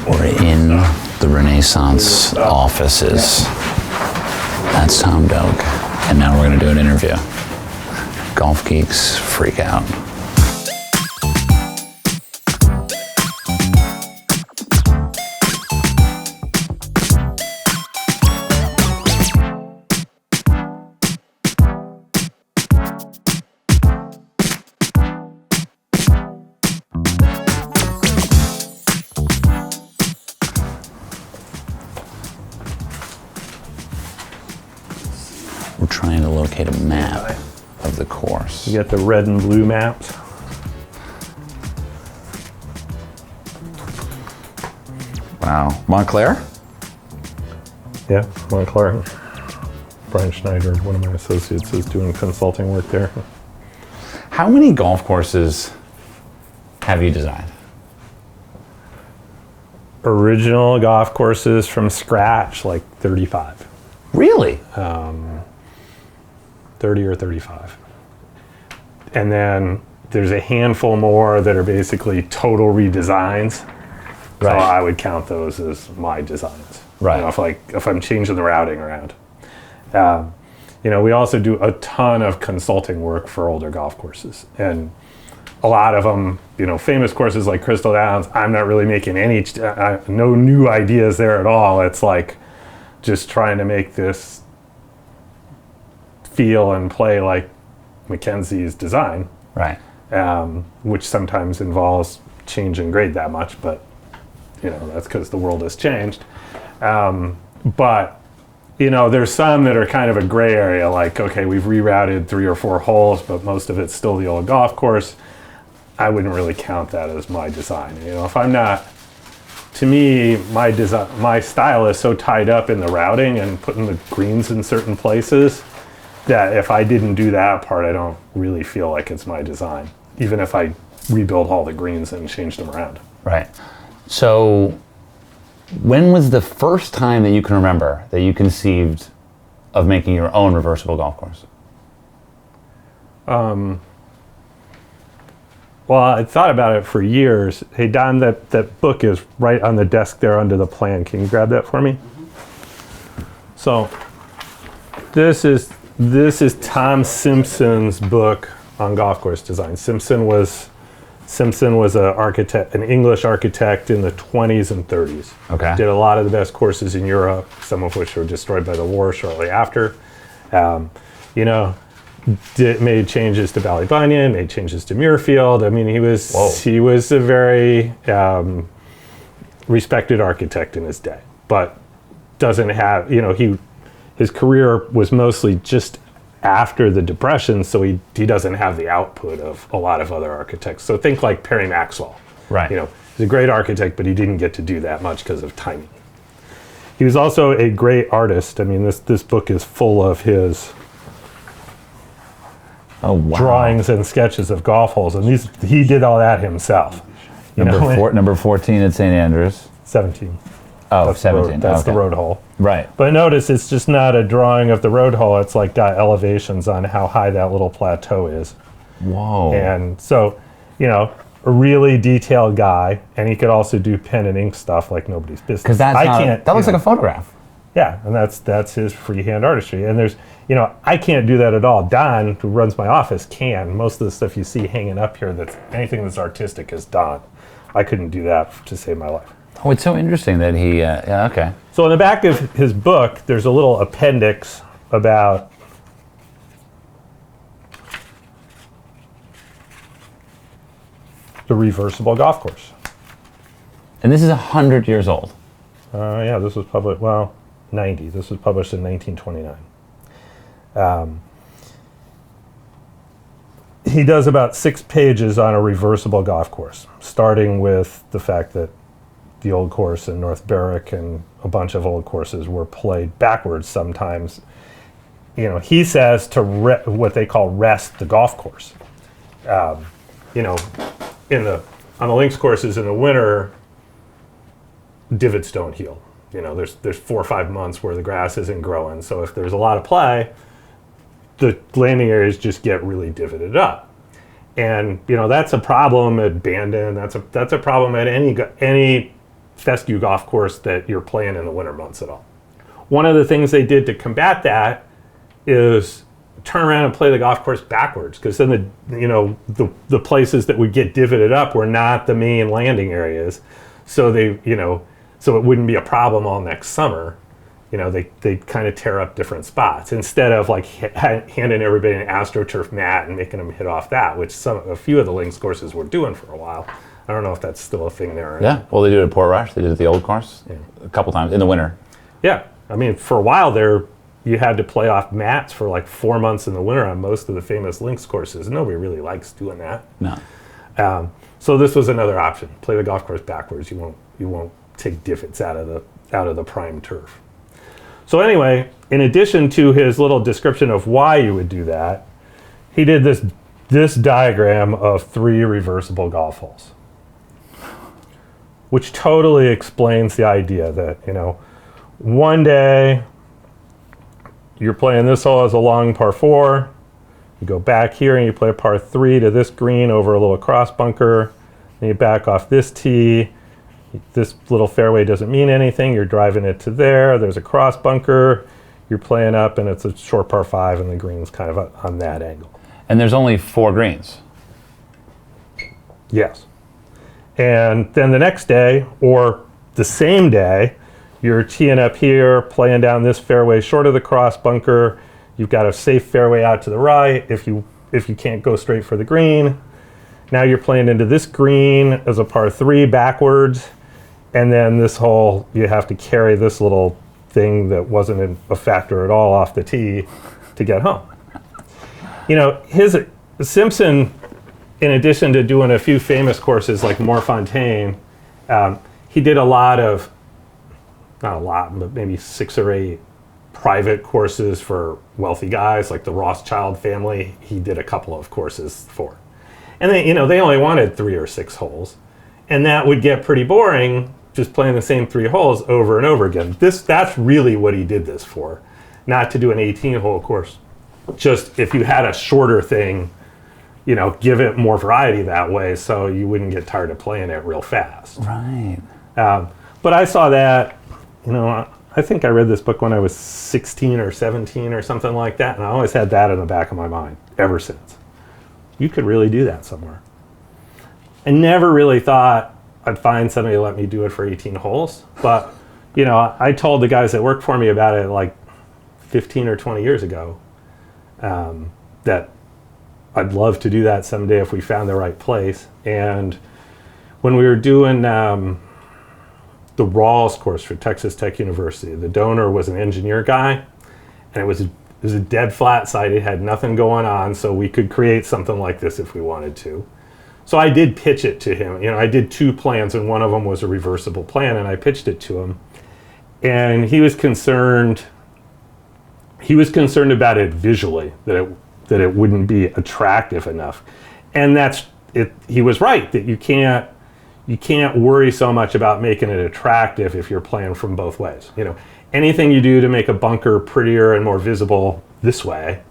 We're in the Renaissance offices. That's Tom Doak. And now we're going to do an interview. Golf geeks freak out. We're trying to locate a map of the course. You got the red and blue maps. Wow. Montclair? Yeah, Montclair. Brian Schneider, one of my associates, is doing consulting work there. How many golf courses have you designed? Original golf courses from scratch, like 35. Really? 30 or 35. And then there's a handful more that are basically total redesigns. Right. So I would count those as my designs. Right. You know, if I'm changing the routing around. We also do a ton of consulting work for older golf courses. And a lot of them, famous courses like Crystal Downs, I'm not really making no new ideas there at all. It's like just trying to make this feel and play like Mackenzie's design. Right. Which sometimes involves change in grade that much, but that's because the world has changed. But there's some that are kind of a gray area, like, okay, we've rerouted 3 or 4 holes, but most of it's still the old golf course. I wouldn't really count that as my design. If I'm not, to me, my style is so tied up in the routing and putting the greens in certain places that if I didn't do that part, I don't really feel like it's my design, even if I rebuild all the greens and change them around. Right. So when was the first time that you can remember that you conceived of making your own reversible golf course? Well, I thought about it for years. Hey, Don, that book is right on the desk there under the plan. Can you grab that for me? So this is Tom Simpson's book on golf course design. Simpson was an English architect in the 20s and 30s. Okay. Did a lot of the best courses in Europe, some of which were destroyed by the war shortly after. Made changes to Ballyneal, made changes to Muirfield. I mean, he was a very respected architect in his day, but doesn't have, his career was mostly just after the Depression, so he doesn't have the output of a lot of other architects. So think like Perry Maxwell. Right. He's a great architect, but he didn't get to do that much because of timing. He was also a great artist. I mean, this book is full of his drawings and sketches of golf holes, and he did all that himself. Number 14 at St. Andrews. 17. Oh, that's 17. That's the road hole. Right. But notice it's just not a drawing of the road hole. It's like got elevations on how high that little plateau is. Whoa. And so, a really detailed guy, and he could also do pen and ink stuff like nobody's business. Because that looks like a photograph. Yeah, and that's his freehand artistry. And there's, I can't do that at all. Don, who runs my office, can. Most of the stuff you see hanging up here, anything that's artistic is Don. I couldn't do that to save my life. Oh, it's so interesting that he, okay. So in the back of his book, there's a little appendix about the reversible golf course. And this is 100 years old. Yeah, this was published, 90. This was published in 1929. He does about 6 pages on a reversible golf course, starting with the fact that the old course in North Berwick and a bunch of old courses were played backwards sometimes. He says to what they call rest the golf course. On the links courses in the winter, divots don't heal. There's 4 or 5 months where the grass isn't growing. So if there's a lot of play, the landing areas just get really divoted up. And that's a problem at Bandon. That's a problem at any fescue golf course that you're playing in the winter months at all. One of the things they did to combat that is turn around and play the golf course backwards, because then the places that would get divoted up were not the main landing areas, so so it wouldn't be a problem all next summer. They kind of tear up different spots instead of like handing everybody an AstroTurf mat and making them hit off that, which a few of the links courses were doing for a while. I don't know if that's still a thing there. Yeah, well, they did it at Port Rush. They did it at the old course a couple times in the winter. Yeah, I mean, for a while there, you had to play off mats for like 4 months in the winter on most of the famous links courses. Nobody really likes doing that. No. So this was another option. Play the golf course backwards. You won't take divots out of the prime turf. So anyway, in addition to his little description of why you would do that, he did this diagram of 3 reversible golf holes, which totally explains the idea that, one day you're playing this hole as a long par 4, you go back here and you play a par 3 to this green over a little cross bunker, then you back off this tee. This little fairway doesn't mean anything. You're driving it to there. There's a cross bunker. You're playing up, and it's a short par 5, and the green's kind of on that angle. And there's only 4 greens. Yes. And then the next day, or the same day, you're teeing up here, playing down this fairway short of the cross bunker. You've got a safe fairway out to the right if you can't go straight for the green. Now you're playing into this green as a par 3 backwards. And then this hole, you have to carry this little thing that wasn't a factor at all off the tee to get home. Simpson, in addition to doing a few famous courses like Morfontaine, he did a lot of, not a lot, but maybe 6 or 8 private courses for wealthy guys, like the Rothschild family. He did a couple of courses for. And they only wanted 3 or 6 holes. And that would get pretty boring, just playing the same 3 holes over and over again. That's really what he did this for, not to do an 18-hole course. Just if you had a shorter thing, give it more variety that way, so you wouldn't get tired of playing it real fast. Right. But I saw that, I think I read this book when I was 16 or 17 or something like that, and I always had that in the back of my mind ever since. You could really do that somewhere. I never really thought I'd find somebody to let me do it for 18 holes. But, I told the guys that worked for me about it like 15 or 20 years ago, that I'd love to do that someday if we found the right place. And when we were doing the Rawls course for Texas Tech University, the donor was an engineer guy, and it was a dead flat site. It had nothing going on, so we could create something like this if we wanted to. So I did pitch it to him. I did 2 plans, and one of them was a reversible plan, and I pitched it to him. And he was concerned about it visually, that it wouldn't be attractive enough. And that's it. He was right, that you can't worry so much about making it attractive if you're playing from both ways. Anything you do to make a bunker prettier and more visible this way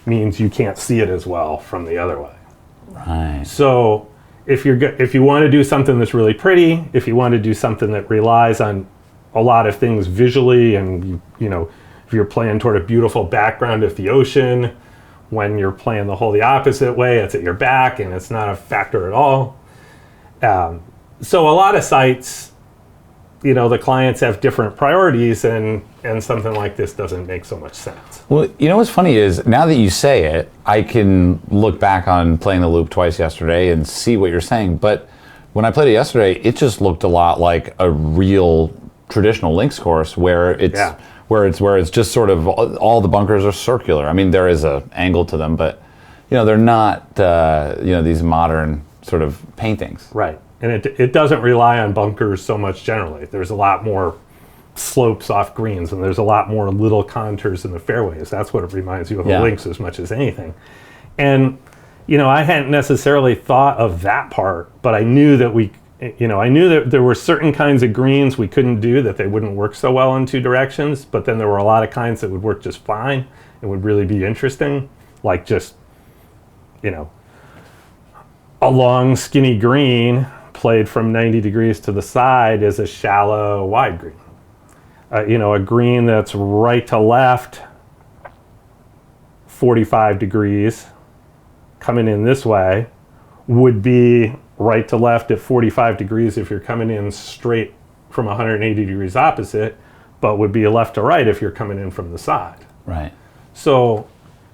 means you can't see it as well from the other way. Right. So if you want to do something that's really pretty, if you want to do something that relies on a lot of things visually, and if you're playing toward a beautiful background of the ocean, when you're playing the hole the opposite way, it's at your back and it's not a factor at all. So a lot of sites, the clients have different priorities, and something like this doesn't make so much sense. Well, what's funny is, now that you say it, I can look back on playing the loop twice yesterday and see what you're saying. But when I played it yesterday, it just looked a lot like a real traditional links course where it's just sort of all the bunkers are circular. I mean, there is an angle to them, but they're not these modern sort of paintings. Right. And it doesn't rely on bunkers so much generally. There's a lot more slopes off greens, and there's a lot more little contours in the fairways. That's what it reminds you of a links as much as anything. And, I hadn't necessarily thought of that part, but I knew that I knew that there were certain kinds of greens we couldn't do, that they wouldn't work so well in 2 directions, but then there were a lot of kinds that would work just fine and would really be interesting, like just, a long skinny green played from 90 degrees to the side is a shallow, wide green. A green that's right to left, 45 degrees, coming in this way, would be right to left at 45 degrees if you're coming in straight from 180 degrees opposite, but would be left to right if you're coming in from the side. Right. So,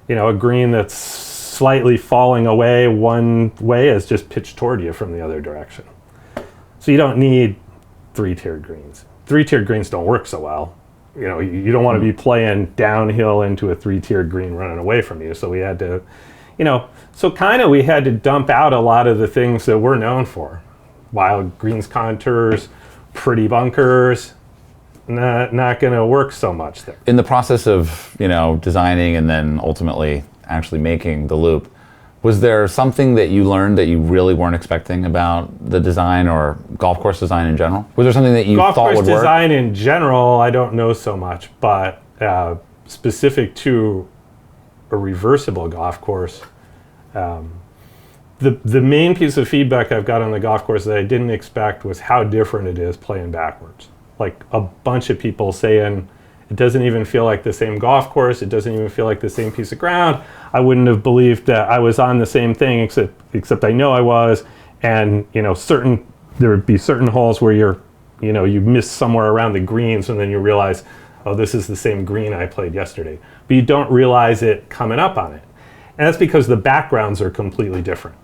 a green that's slightly falling away one way is just pitched toward you from the other direction. So you don't need 3-tiered greens. 3-tiered greens don't work so well. You don't want to be playing downhill into a 3-tiered green running away from you. So we had to, we had to dump out a lot of the things that we're known for. Wild greens contours, pretty bunkers, not going to work so much there. In the process of, designing and then ultimately actually making the loop, was there something that you learned that you really weren't expecting about the design or golf course design in general? Was there something that you thought would work? Golf course design in general, I don't know so much, but specific to a reversible golf course, the main piece of feedback I've got on the golf course that I didn't expect was how different it is playing backwards. Like a bunch of people saying, it doesn't even feel like the same golf course. It doesn't even feel like the same piece of ground. I wouldn't have believed that I was on the same thing, except I know I was. And there would be certain holes where you miss somewhere around the greens, and then you realize, oh, this is the same green I played yesterday. But you don't realize it coming up on it, and that's because the backgrounds are completely different.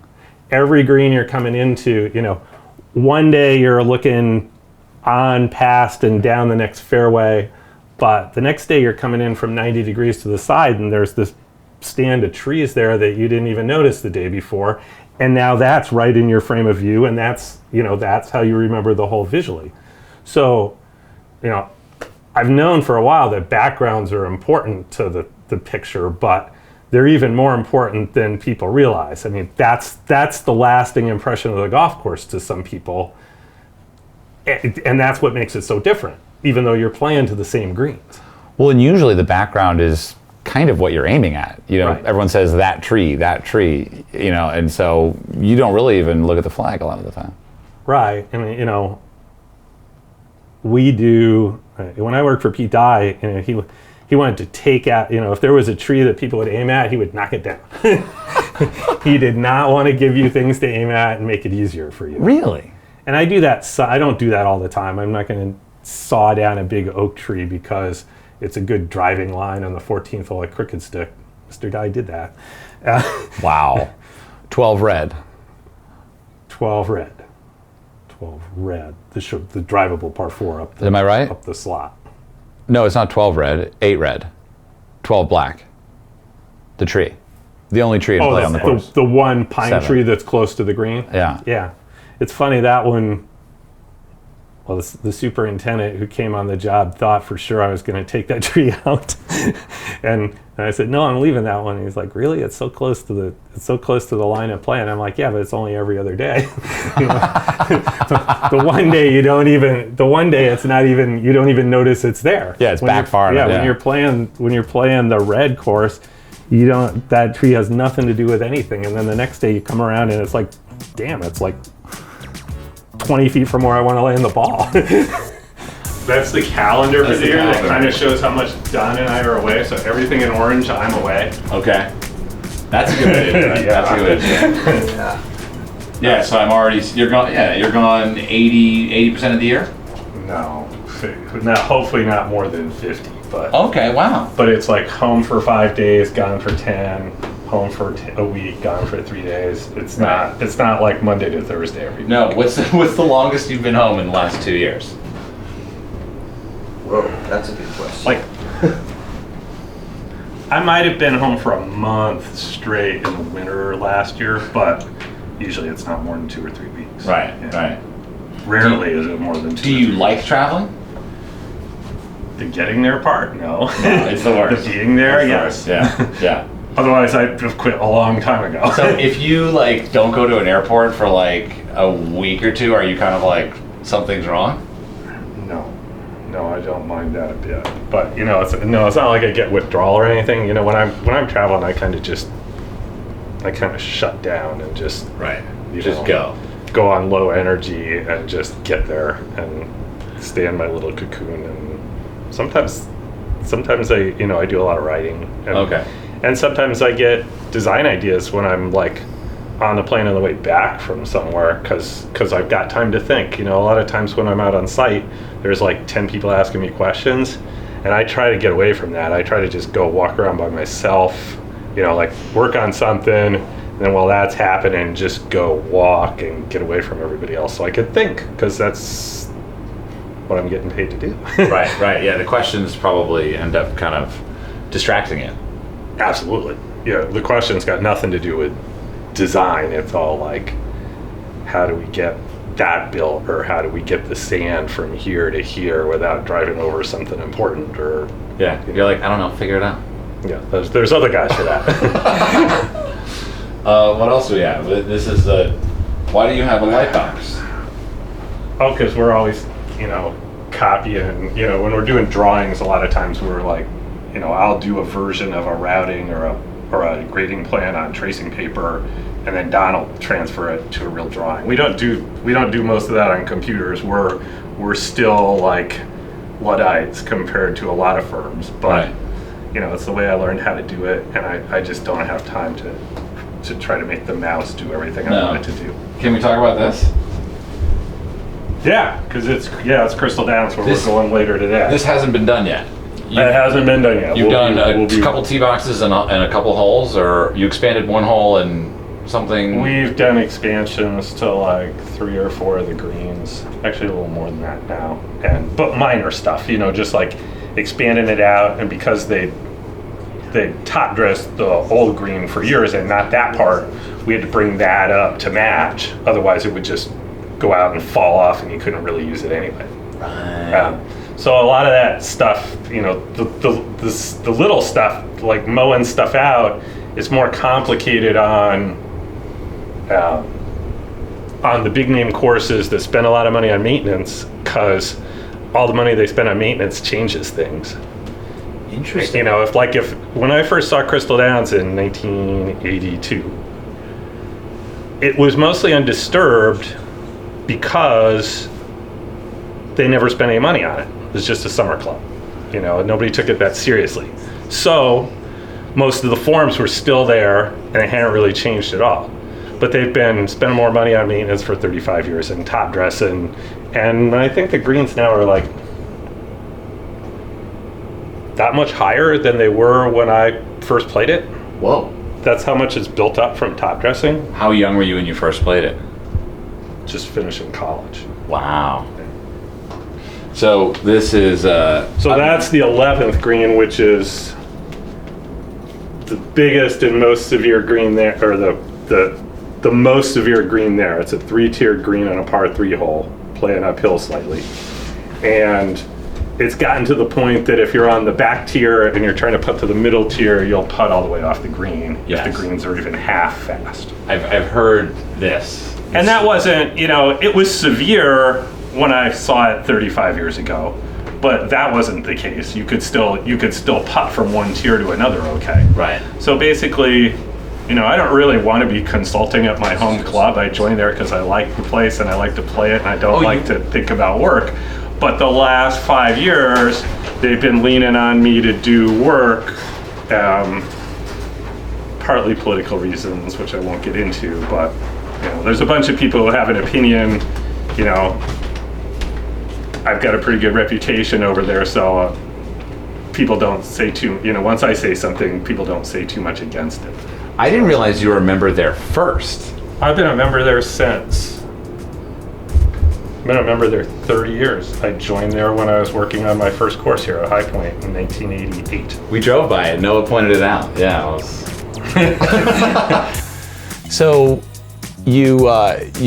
Every green you're coming into, one day you're looking on, past, and down the next fairway. But the next day you're coming in from 90 degrees to the side, and there's this stand of trees there that you didn't even notice the day before. And now that's right in your frame of view, and that's how you remember the hole visually. So, I've known for a while that backgrounds are important to the picture, but they're even more important than people realize. I mean, that's the lasting impression of the golf course to some people. And that's what makes it so different, even though you're playing to the same greens. Well, and usually the background is kind of what you're aiming at. Right. Everyone says that tree, and so you don't really even look at the flag a lot of the time. Right. I mean, we do, when I worked for Pete Dye, he wanted to take out, if there was a tree that people would aim at, he would knock it down. He did not want to give you things to aim at and make it easier for you. Really? And I do that. So I don't do that all the time. I'm not going to saw down a big oak tree because it's a good driving line on the 14th hole at Crooked Stick. Mr. Dye did that. Wow. 12 red. 12 red. 12 red. The drivable par 4 up the, am I right? Up the slot. No, it's not 12 red. 8 red. 12 black. The tree. The only tree to play on the course. The one pine 7. tree that's close to the green? Yeah. Yeah. It's funny, that one, well, the superintendent who came on the job thought for sure I was going to take that tree out. and I said, no, I'm leaving that one. And he's like, really? It's so close to the line of play. And I'm like, yeah, but it's only every other day. The one day you don't even notice it's there. Yeah, it's back far enough. Yeah, when you're playing the red course, that tree has nothing to do with anything. And then the next day you come around and it's like, damn, it's like 20 feet from where I want to land the ball. That's the calendar for the year. That kind of shows how much Don and I are away. So everything in orange, I'm away. Okay. That's a good way to do it. Yeah. That's a good way to do it. Yeah, so I'm already, you're gone 80% of the year? No, hopefully not more than 50. But okay, wow. But it's like home for 5 days, gone for 10, home for a week, gone for 3 days. It's not like Monday to Thursday every week. No, what's the longest you've been home in the last 2 years? Whoa, that's a good question. Like, I might have been home for a month straight in the winter last year, but usually it's not more than 2 or 3 weeks. Right, Yeah. right. Rarely is it more than 2 Do you like traveling? The getting there part? No. No, it's the worst. The being there? It's the Yes. worst. Yeah, yeah. Otherwise, I'd have quit a long time ago. So if you don't go to an airport for a week or two, are you kind of like something's wrong? No, I don't mind that a bit. But it's not like I get withdrawal or anything. When I'm traveling, I kind of shut down and just Right. Go. go on low energy and just get there and stay in my little cocoon. And sometimes I do a lot of writing. And sometimes I get design ideas when I'm like on the plane on the way back from somewhere because I've got time to think. A lot of times when I'm out on site, there's like 10 people asking me questions, and I try to get away from that. I try to just go walk around by myself, like work on something, and then while that's happening, just go walk and get away from everybody else so I can think, because that's what I'm getting paid to do. Right. Yeah, the questions probably end up kind of distracting you. Absolutely. Yeah, the question's got nothing to do with design. It's all like, how do we get that built, or how do we get the sand from here to here without driving over something important, or you're like, I don't know, figure it out. Yeah, there's other guys for that. What else do we have? This is why do you have a light box? Oh, because we're always copying. When we're doing drawings, a lot of times we're like, I'll do a version of a routing or a grading plan on tracing paper, and then Don will transfer it to a real drawing. We don't do most of that on computers. We're still like Luddites compared to a lot of firms, but it's the way I learned how to do it, and I just don't have time to try to make the mouse do everything I want it to do. Can we talk about this? Yeah, because it's Crystal Downs where we're going later today. This hasn't been done yet. It hasn't been done yet. You've done a couple tee boxes and a couple holes, or you expanded one hole and something? We've done expansions to like 3 or 4 of the greens. Actually, a little more than that now. But minor stuff, just like expanding it out. And because they top dressed the old green for years and not that part, we had to bring that up to match. Otherwise, it would just go out and fall off, and you couldn't really use it anyway. Right. So a lot of that stuff, the little stuff, like mowing stuff out, is more complicated on the big name courses that spend a lot of money on maintenance, because all the money they spend on maintenance changes things. Interesting. If when I first saw Crystal Downs in 1982, it was mostly undisturbed because they never spent any money on it. It was just a summer club. Nobody took it that seriously. So most of the forms were still there, and it hadn't really changed at all. But they've been spending more money on maintenance for 35 years and top dressing. And I think the greens now are like that much higher than they were when I first played it. Whoa. That's how much it's built up from top dressing. How young were you when you first played it? Just finishing college. Wow. So this is that's the 11th green, which is the biggest and most severe green there, or the most severe green there. It's a 3-tiered green on a par 3 hole, playing uphill slightly. And it's gotten to the point that if you're on the back tier and you're trying to putt to the middle tier, you'll putt all the way off the green if the greens are even half fast. I've heard this. And that wasn't, it was severe when I saw it 35 years ago, but that wasn't the case. You could still putt from one tier to another, okay? Right. So basically, I don't really want to be consulting at my home club. I joined there because I like the place and I like to play it, and I don't like to think about work. But the last 5 years, they've been leaning on me to do work, partly political reasons, which I won't get into, but there's a bunch of people who have an opinion. I've got a pretty good reputation over there, so people don't say too, once I say something, people don't say too much against it. I didn't realize you were a member there first. I've been a member there since. I've been a member there 30 years. I joined there when I was working on my first course here at High Point in 1988. We drove by it. Noah pointed it out. Yeah. So you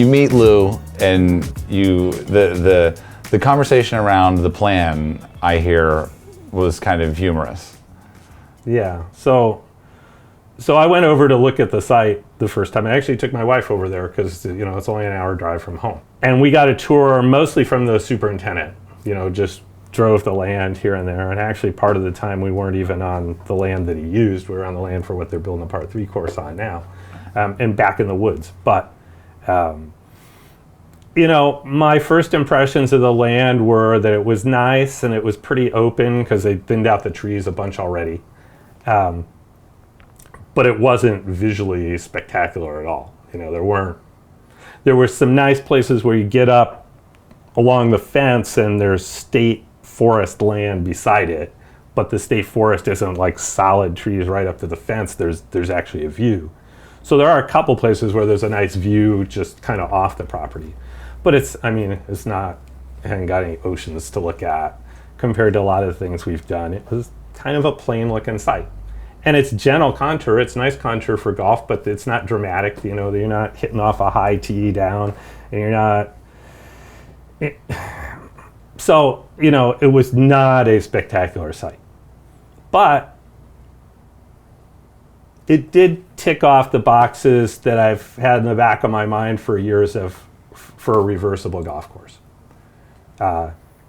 meet Lou, and the conversation around the plan, I hear, was kind of humorous. Yeah. So I went over to look at the site the first time. I actually took my wife over there because, it's only an hour drive from home. And we got a tour mostly from the superintendent, just drove the land here and there. And actually part of the time we weren't even on the land that he used. We were on the land for what they're building a par 3 course on now, and back in the woods. But my first impressions of the land were that it was nice and it was pretty open because they thinned out the trees a bunch already. But it wasn't visually spectacular at all. There were some nice places where you get up along the fence and there's state forest land beside it, but the state forest isn't like solid trees right up to the fence. There's actually a view. So there are a couple places where there's a nice view just kind of off the property. But it hadn't got any oceans to look at compared to a lot of the things we've done. It was kind of a plain looking site. And it's gentle contour. It's nice contour for golf, but it's not dramatic. You're not hitting off a high tee down, and you're not. So, it was not a spectacular site. But it did tick off the boxes that I've had in the back of my mind for years for a reversible golf course.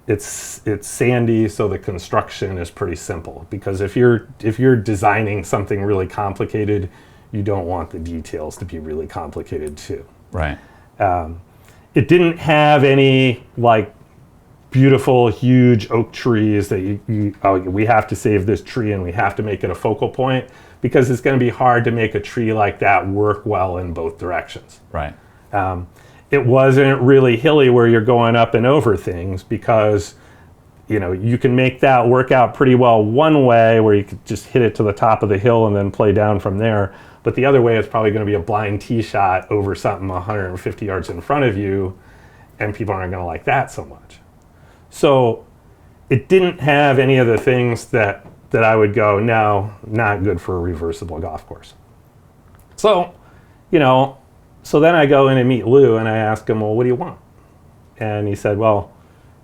It's sandy, so the construction is pretty simple. Because if you're designing something really complicated, you don't want the details to be really complicated too. Right. It didn't have any beautiful, huge oak trees that we have to save this tree and we have to make it a focal point, because it's going to be hard to make a tree like that work well in both directions. Right. It wasn't really hilly where you're going up and over things, because you can make that work out pretty well one way where you could just hit it to the top of the hill and then play down from there. But the other way, it's probably going to be a blind tee shot over something 150 yards in front of you, and people aren't going to like that so much. So it didn't have any of the things that I would go, no, not good for a reversible golf course. So, so then I go in and meet Lou and I ask him, well, what do you want? And he said, well,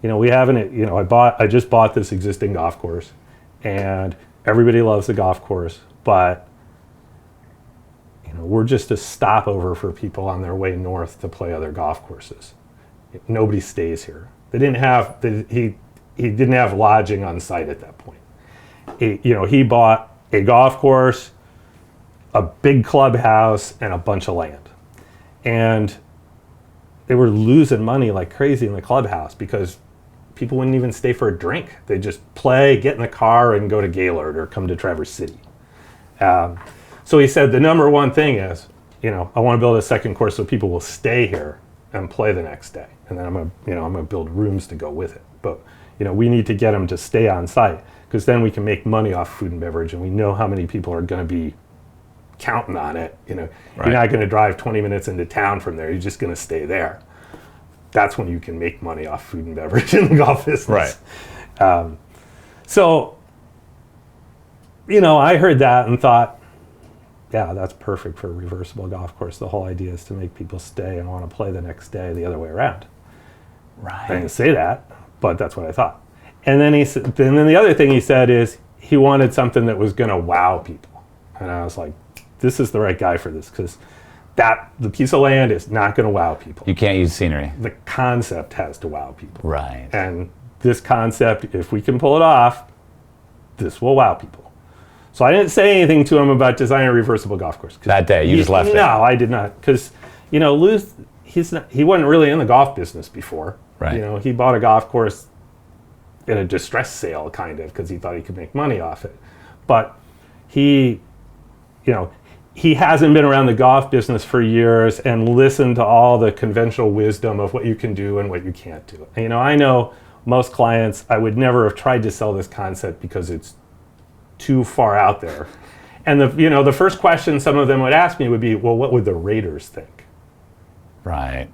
we haven't, I just bought this existing golf course and everybody loves the golf course, but we're just a stopover for people on their way north to play other golf courses. Nobody stays here. They didn't have, he didn't have lodging on site at that point. He bought a golf course, a big clubhouse, and a bunch of land. And they were losing money like crazy in the clubhouse because people wouldn't even stay for a drink. They just play, get in the car, and go to Gaylord or come to Traverse City. So he said the number one thing is, I want to build a second course so people will stay here and play the next day. And then I'm gonna build rooms to go with it. But we need to get them to stay on site, because then we can make money off food and beverage, and we know how many people are going to be counting on it. Right. You're not going to drive 20 minutes into town from there. You're just going to stay there. That's when you can make money off food and beverage in the golf business. Right. So, I heard that and thought, yeah, that's perfect for a reversible golf course. The whole idea is to make people stay and want to play the next day the other way around. Right. I didn't say that, but that's what I thought. And then then the other thing he said is he wanted something that was going to wow people. And I was like, this is the right guy for this, because the piece of land is not going to wow people. You can't use scenery. The concept has to wow people. Right. And this concept, if we can pull it off, this will wow people. So I didn't say anything to him about designing a reversible golf course. That day, you just left it. No, I did not, because Lou, he wasn't really in the golf business before. Right. He bought a golf course in a distress sale, kind of, because he thought he could make money off it. But he hasn't been around the golf business for years and listened to all the conventional wisdom of what you can do and what you can't do. I know most clients, I would never have tried to sell this concept because it's too far out there. And the first question some of them would ask me would be, well, what would the raters think? Right.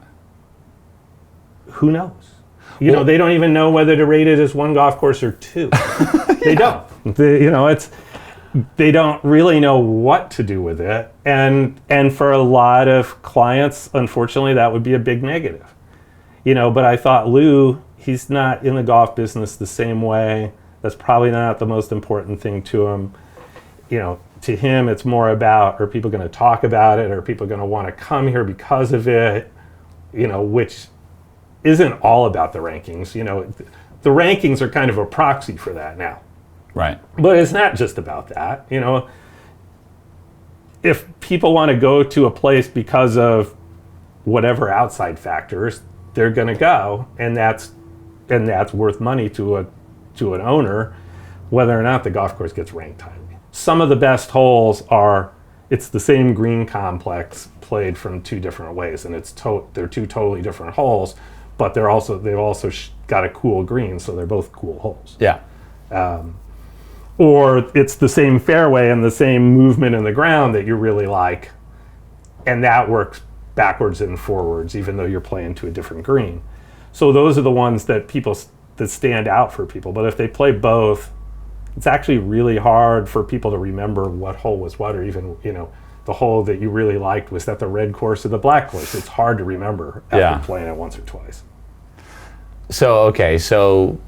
Who knows? They don't even know whether to rate it as one golf course or two. They don't. They don't really know what to do with it. And for a lot of clients, unfortunately, that would be a big negative. But I thought, Lou, he's not in the golf business the same way. That's probably not the most important thing to him. To him, it's more about, are people going to talk about it? Are people going to want to come here because of it? Which isn't all about the rankings. The rankings are kind of a proxy for that now. Right. But it's not just about that. If people want to go to a place because of whatever outside factors, they're going to go, and that's worth money to an owner, whether or not the golf course gets ranked highly. Some of the best holes it's the same green complex played from two different ways, and they're two totally different holes, but they've also got a cool green, so they're both cool holes. Yeah. Or it's the same fairway and the same movement in the ground that you really like, and that works backwards and forwards, even though you're playing to a different green. So those are the ones that stand out for people. But if they play both, it's actually really hard for people to remember what hole was what, or even, the hole that you really liked, was that the red course or the black course? It's hard to remember after playing it once or twice. So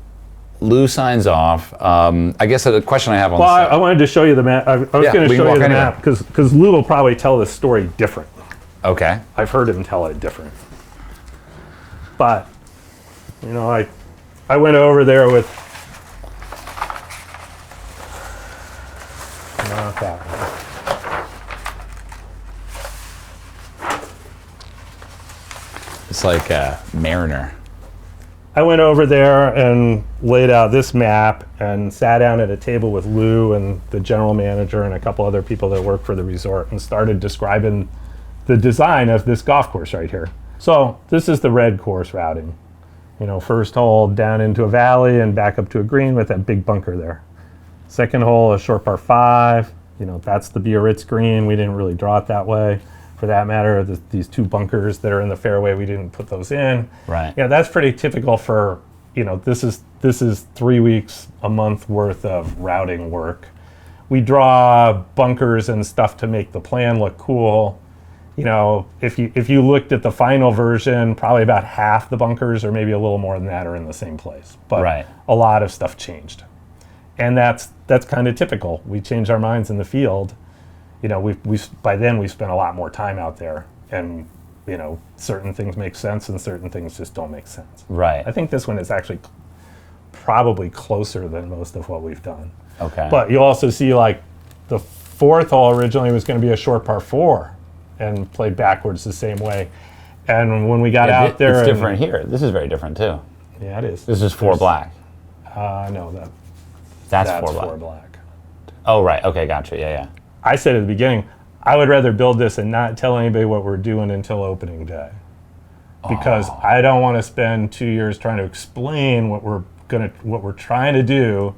Lou signs off. I guess the question I have on I wanted to show you the map. I was going to show you the map because Lou will probably tell this story differently. Okay. I've heard him tell it different. But, I went over there with... Not that one. It's like a Mariner. I went over there and laid out this map and sat down at a table with Lou and the general manager and a couple other people that work for the resort and started describing the design of this golf course right here. So this is the red course routing. First hole down into a valley and back up to a green with that big bunker there. Second hole, a short par 5. That's the Biarritz green. We didn't really draw it that way. For that matter, these two bunkers that are in the fairway, we didn't put those in. Right. Yeah, that's pretty typical for, this is 3 weeks, a month worth of routing work. We draw bunkers and stuff to make the plan look cool. If you looked at the final version, probably about half the bunkers, or maybe a little more than that, are in the same place. But a lot of stuff changed. And that's kind of typical. We change our minds in the field. By then we spent a lot more time out there, and certain things make sense and certain things just don't make sense. Right. I think this one is actually probably closer than most of what we've done. Okay. But you also see, like, the fourth hole originally was going to be a short par 4 and played backwards the same way. And when we got out there, it's different here. This is very different too. Yeah, it is. This is 4 black. No, that's that's 4 4 black. Oh, right. Okay, gotcha. Yeah. I said at the beginning, I would rather build this and not tell anybody what we're doing until opening day, because I don't want to spend 2 years trying to explain what we're trying to do.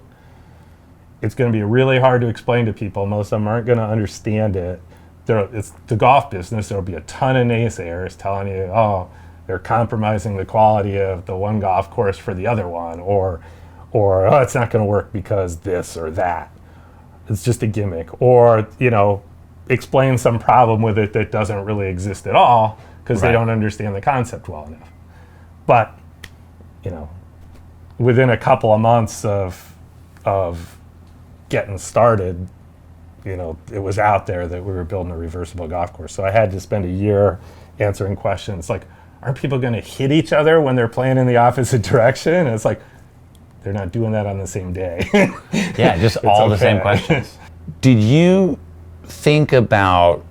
It's going to be really hard to explain to people. Most of them aren't going to understand it. It's the golf business. There'll be a ton of naysayers telling you, they're compromising the quality of the one golf course for the other one, or it's not going to work because this or that. It's just a gimmick, or explain some problem with it that doesn't really exist at all because they don't understand the concept well enough. But within a couple of months of getting started, it was out there that we were building a reversible golf course. So I had to spend a year answering questions like, aren't people going to hit each other when they're playing in the opposite direction? And it's like, they're not doing that on the same day. Yeah, just all the same questions. Did you think about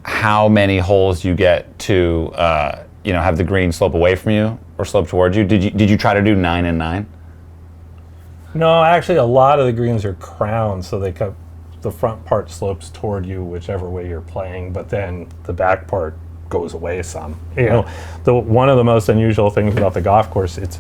how many holes you get to, have the green slope away from you or slope towards you? Did you try to do 9 and 9? No, actually, a lot of the greens are crowned, so the front part slopes toward you whichever way you're playing, but then the back part goes away some. One of the most unusual things about the golf course, it's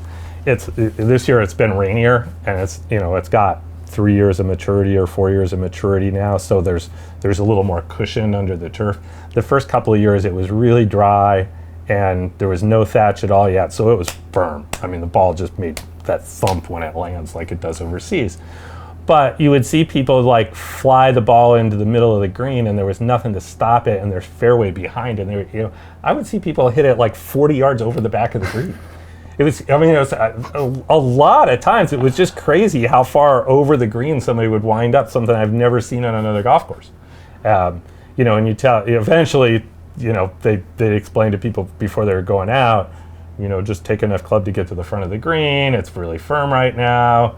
this year it's been rainier, and it's got 3 years of maturity or 4 years of maturity now, so there's a little more cushion under the turf. The first couple of years it was really dry and there was no thatch at all yet, so it was firm. I mean, the ball just made that thump when it lands like it does overseas. But you would see people like fly the ball into the middle of the green and there was nothing to stop it, and there's fairway behind it. I would see people hit it like 40 yards over the back of the green. It was a lot of times. It was just crazy how far over the green somebody would wind up, something I've never seen on another golf course. And you tell, eventually, they explain to people before they were going out, just take enough club to get to the front of the green. It's really firm right now.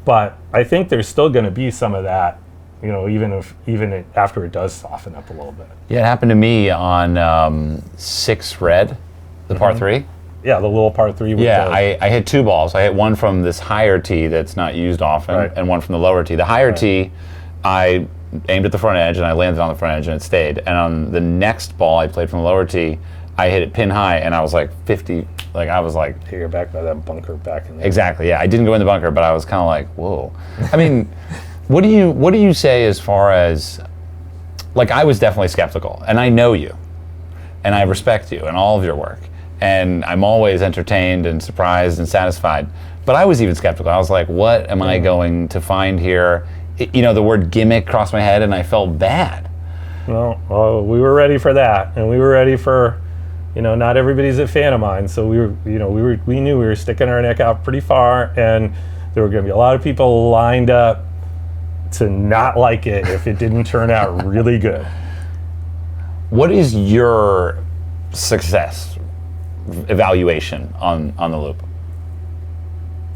But I think there's still going to be some of that, even after it does soften up a little bit. Yeah, it happened to me on 6 red, the par 3. Yeah, the little par 3 with Yeah, I hit 2 balls. I hit one from this higher tee that's not used often, Right. and one from the lower tee. The higher tee, I aimed at the front edge, and I landed on the front edge, and it stayed. And on the next ball I played from the lower tee, I hit it pin high, and I was like 50, like I was like... You're back by that bunker back in there. Exactly, yeah. I didn't go in the bunker, but I was kind of like, whoa. I mean, what do you say as far as... Like, I was definitely skeptical, and I know you, and I respect you and all of your work, and I'm always entertained and surprised and satisfied. But I was even skeptical. I was like, what am I going to find here? The word gimmick crossed my head, and I felt bad. Well, we were ready for that, and we were ready for, not everybody's a fan of mine, so we knew we were sticking our neck out pretty far, and there were going to be a lot of people lined up to not like it if it didn't turn out really good. What is your success evaluation on the loop?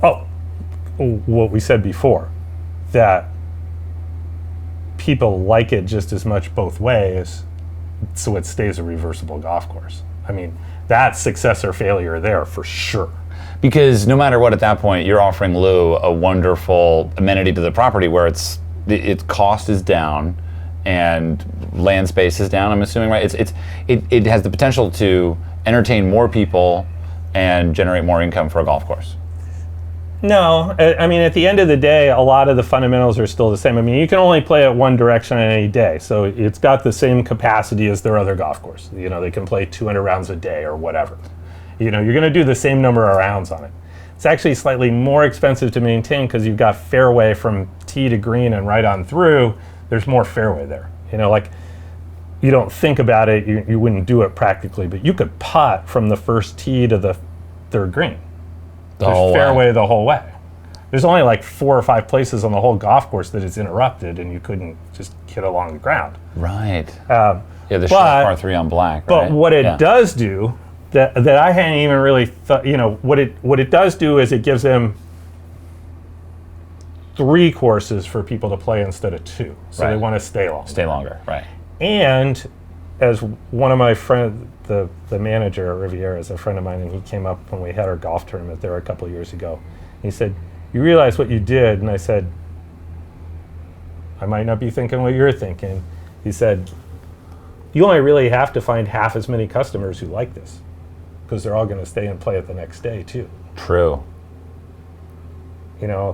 Oh, what we said before, that people like it just as much both ways, so it stays a reversible golf course. I mean, that's success or failure there for sure. Because no matter what, at that point, you're offering Lou a wonderful amenity to the property where its cost is down and land space is down, I'm assuming, right? It has the potential to entertain more people and generate more income for a golf course. No, I mean, at the end of the day, a lot of the fundamentals are still the same. I mean, you can only play it one direction on any day, so it's got the same capacity as their other golf course. They can play 200 rounds a day or whatever. You're going to do the same number of rounds on it. It's actually slightly more expensive to maintain because you've got fairway from tee to green and right on through. There's more fairway there. You don't think about it, you wouldn't do it practically, but you could putt from the first tee to the third green. There's fairway the whole way. There's only like 4 or 5 places on the whole golf course that is interrupted and you couldn't just hit along the ground. Right. The short par 3 on black. But what it does do that I hadn't even really thought, what it does do is it gives them 3 courses for people to play instead of 2. So they want to stay longer. Stay longer, right. And as one of my friends, the manager at Riviera is a friend of mine, and he came up when we had our golf tournament there a couple of years ago. He said, "You realize what you did?" And I said, "I might not be thinking what you're thinking." He said, "You only really have to find half as many customers who like this, because they're all going to stay and play it the next day too." True.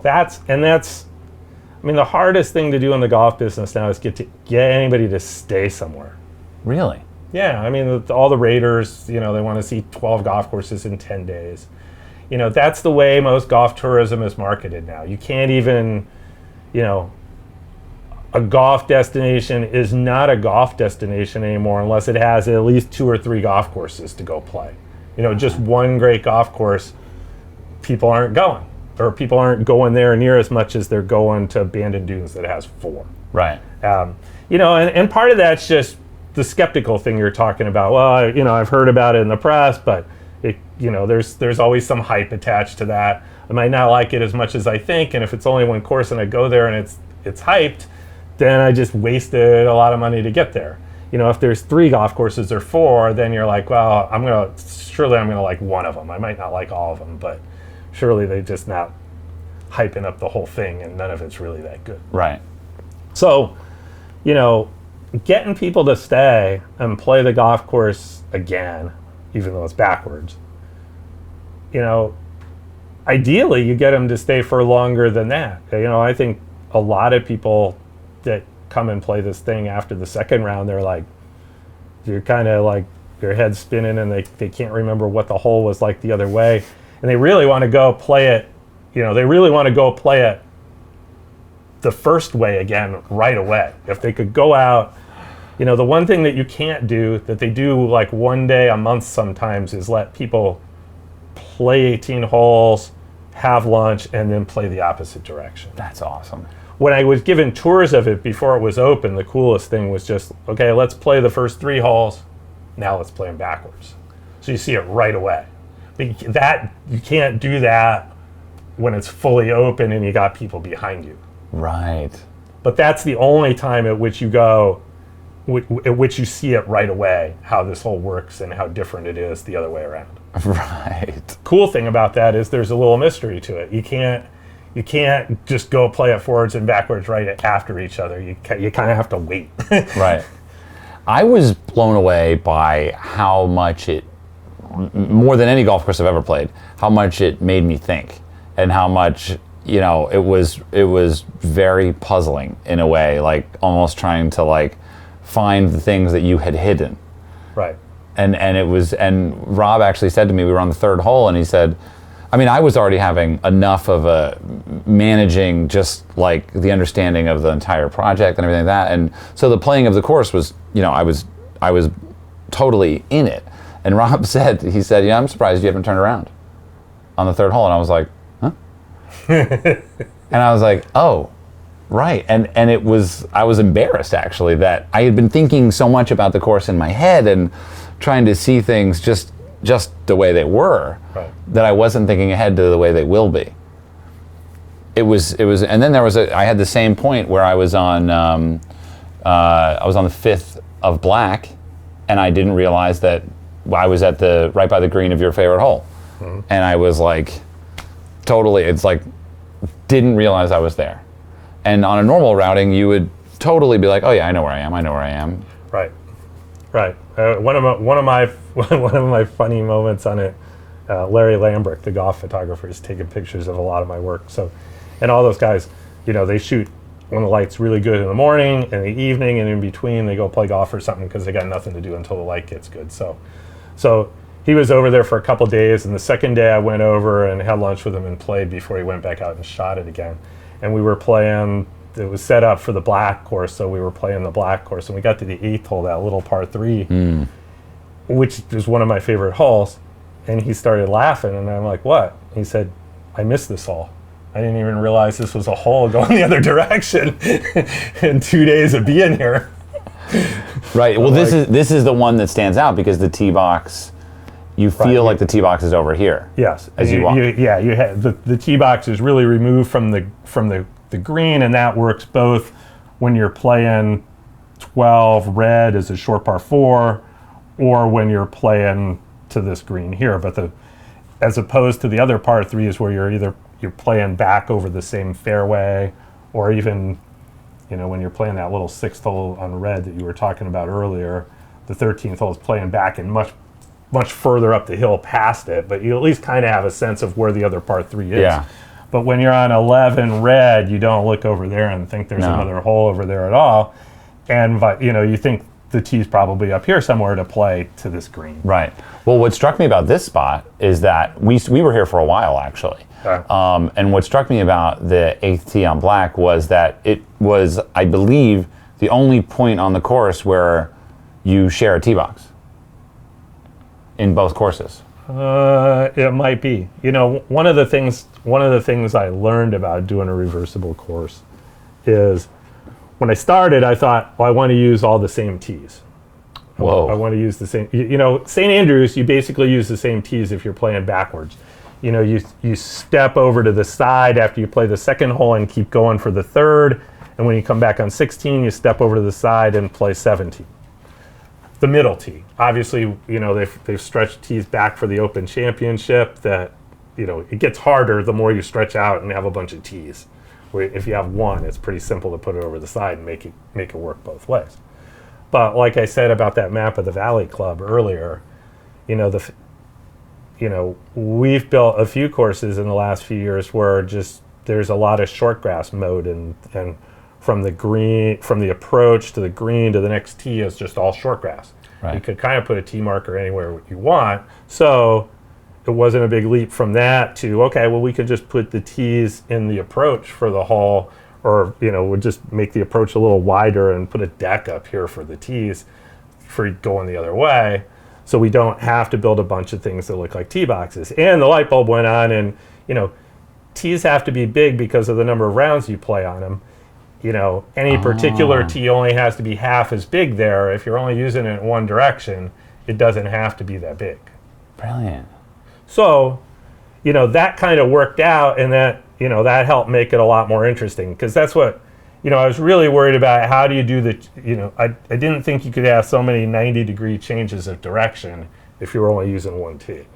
That's I mean, the hardest thing to do in the golf business now is get anybody to stay somewhere. Really? Yeah, I mean, all the raiders, they want to see 12 golf courses in 10 days. That's the way most golf tourism is marketed now. You can't even, a golf destination is not a golf destination anymore unless it has at least 2 or 3 golf courses to go play. Just one great golf course, people aren't going. Or people aren't going there near as much as they're going to Bandon Dunes that has 4. Right. And part of that's just the skeptical thing you're talking about. Well, I've heard about it in the press, but there's always some hype attached to that. I might not like it as much as I think, and if it's only one course and I go there and it's hyped, then I just wasted a lot of money to get there. If there's 3 golf courses or 4, then you're like, well, surely I'm gonna like one of them. I might not like all of them, but surely they're just not hyping up the whole thing and none of it's really that good. Right. So, getting people to stay and play the golf course again, even though it's backwards, ideally you get them to stay for longer than that. I think a lot of people that come and play this thing after the second round, they're kind of like their head's spinning and they can't remember what the hole was like the other way. And they really want to go play it, they really want to go play it the first way again right away. If they could go out, the one thing that you can't do, that they do like one day a month sometimes, is let people play 18 holes, have lunch, and then play the opposite direction. That's awesome. When I was given tours of it before it was open, the coolest thing was just, okay, let's play the first 3 holes, now let's play them backwards. So you see it right away. That you can't do that when it's fully open and you got people behind you. Right. But that's the only time at which you go, at which you see it right away, how this whole works and how different it is the other way around. Right. Cool thing about that is there's a little mystery to it. You can't just go play it forwards and backwards right after each other. You kind of have to wait. Right. I was blown away by how much it, more than any golf course I've ever played, how much it made me think, and how much, you know, it was very puzzling in a way, like almost trying to like find the things that you had hidden. Right. And Rob actually said to me, we were on the third hole, and he said, I mean, I was already having enough of a managing just like the understanding of the entire project and everything like that. And so the playing of the course was, you know, I was totally in it. And Rob said, yeah, I'm surprised you haven't turned around on the third hole. And I was like, huh? And I was like, oh, right. And I was embarrassed actually that I had been thinking so much about the course in my head and trying to see things just the way they were, right, that I wasn't thinking ahead to the way they will be. It was, and then I had the same point where I was on the fifth of black, and I didn't realize that I was at right by the green of your favorite hole. Mm-hmm. And I was like, totally, it's like, didn't realize I was there. And on a normal routing, you would totally be like, oh yeah, I know where I am. Right. One of my funny moments on it, Larry Lambrick, the golf photographer, is taking pictures of a lot of my work. So, and all those guys, you know, they shoot when the light's really good in the morning, in the evening, and in between they go play golf or something because they got nothing to do until the light gets good. So he was over there for a couple days, and the second day I went over and had lunch with him and played before he went back out and shot it again. And we were playing. It was set up for the black course, so we were playing the black course, and we got to the 8th hole, that little par 3, which is one of my favorite holes, and he started laughing, and I'm like, what? He said, I missed this hole. I didn't even realize this was a hole going the other direction in 2 days of being here. Right, well, this is the one that stands out because the tee box, you feel like the tee box is over here. Yes. As you walk. You have the tee box is really removed from the green, and that works both when you're playing 12 red as a short par 4 or when you're playing to this green here. But as opposed to the other par 3s where you're playing back over the same fairway, or even, you know, when you're playing that little 6th hole on red that you were talking about earlier, the 13th hole is playing back and much further up the hill past it, but you at least kind of have a sense of where the other par 3 is. Yeah. But when you're on 11 red, you don't look over there and think there's another hole over there at all. And, you know, you think the tee's probably up here somewhere to play to this green. Right. Well, what struck me about this spot is that we were here for a while, actually. And what struck me about the 8th tee on black was that it was, I believe, the only point on the course where you share a tee box in both courses. It might be. You know, one of the things I learned about doing a reversible course is when I started, I thought, well, I want to use all the same tees. Whoa. I want to use the same, you know, St. Andrews, you basically use the same tees if you're playing backwards. You know, you step over to the side after you play the second hole and keep going for the third. And when you come back on 16, you step over to the side and play 17. The middle tee. Obviously, you know, they've stretched tees back for the Open Championship that, you know, it gets harder the more you stretch out and have a bunch of tees. Where if you have one, it's pretty simple to put it over the side and make it work both ways. But like I said about that map of the Valley Club earlier, you know, we've built a few courses in the last few years where just there's a lot of short grass mode and from the approach to the green to the next tee is just all short grass. Right. You could kind of put a tee marker anywhere you want. So it wasn't a big leap from that to, okay, well, we could just put the tees in the approach for the hole, or, you know, we'll just make the approach a little wider and put a deck up here for the tees for going the other way. So we don't have to build a bunch of things that look like tee boxes. And the light bulb went on, and, you know, tees have to be big because of the number of rounds you play on them. You know, any particular tee only has to be half as big there. If you're only using it in one direction, it doesn't have to be that big. Brilliant. So, you know, that kind of worked out, and that, you know, that helped make it a lot more interesting, because that's what, you know, I was really worried about. How do you do the, you know, I didn't think you could have so many 90-degree changes of direction if you were only using one tee.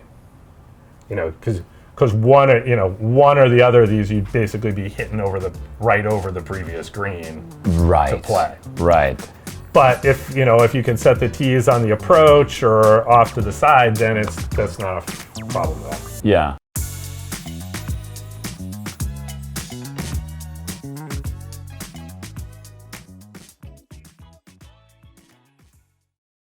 you know, because one or the other of these, you'd basically be hitting over the previous green to play. Right. But if you can set the tees on the approach or off to the side, then that's not a problem at all. Yeah.